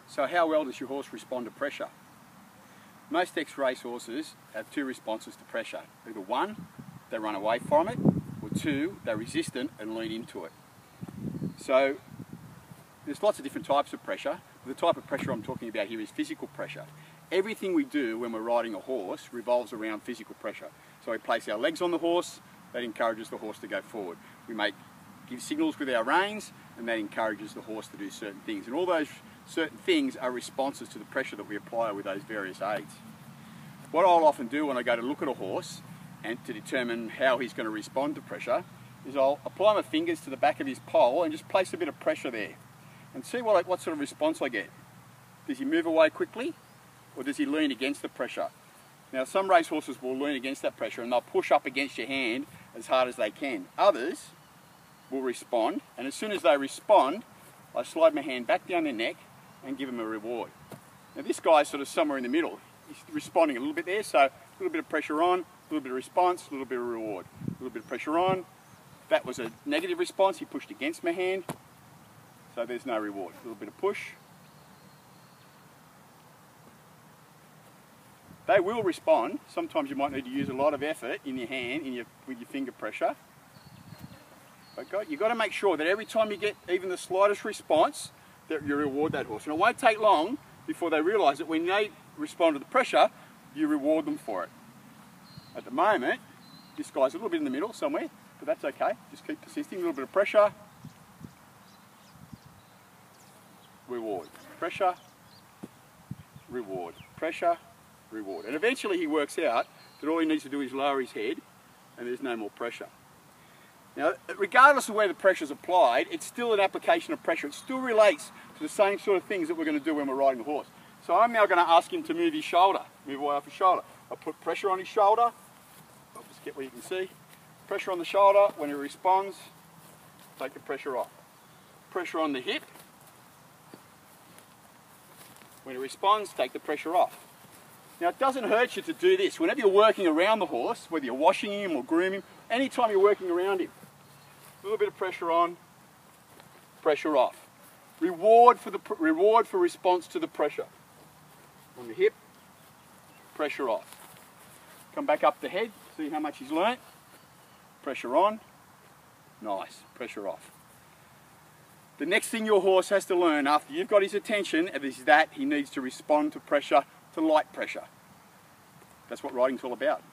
So how well does your horse respond to pressure? Most ex-race horses have two responses to pressure. Either one, they run away from it, or two, they're resistant and lean into it. So there's lots of different types of pressure. The type of pressure I'm talking about here is physical pressure. Everything we do when we're riding a horse revolves around physical pressure. So we place our legs on the horse, that encourages the horse to go forward. We give signals with our reins, and that encourages the horse to do certain things. And all those certain things are responses to the pressure that we apply with those various aids. What I'll often do when I go to look at a horse and to determine how he's going to respond to pressure is I'll apply my fingers to the back of his poll and just place a bit of pressure there and see what sort of response I get. Does he move away quickly, or does he lean against the pressure? Now, some racehorses will lean against that pressure and they'll push up against your hand as hard as they can. Others will respond, and as soon as they respond, I slide my hand back down their neck and give them a reward. Now this guy's sort of somewhere in the middle. He's responding a little bit there, so a little bit of pressure on, a little bit of response, a little bit of reward. A little bit of pressure on. That was a negative response, he pushed against my hand, so there's no reward. A little bit of push. They will respond. Sometimes you might need to use a lot of effort in your hand, with your finger pressure. But you've got to make sure that every time you get even the slightest response, that you reward that horse. And it won't take long before they realise that when they respond to the pressure, you reward them for it. At the moment, this guy's a little bit in the middle somewhere, but that's okay. Just keep persisting. A little bit of pressure. Reward. Pressure. Reward. Pressure. Reward. And eventually he works out that all he needs to do is lower his head and there's no more pressure. Now, regardless of where the pressure is applied, it's still an application of pressure. It still relates to the same sort of things that we're going to do when we're riding the horse. So I'm now going to ask him to move his shoulder, move away off his shoulder. I'll put pressure on his shoulder. I'll just get where you can see. Pressure on the shoulder. When he responds, take the pressure off. Pressure on the hip. When he responds, take the pressure off. Now, it doesn't hurt you to do this. Whenever you're working around the horse, whether you're washing him or grooming him, anytime you're working around him, a little bit of pressure on, pressure off. Reward for response to the pressure. On the hip, pressure off. Come back up the head, see how much he's learnt. Pressure on, nice, pressure off. The next thing your horse has to learn after you've got his attention is that he needs to respond to pressure, to light pressure. That's what riding's all about.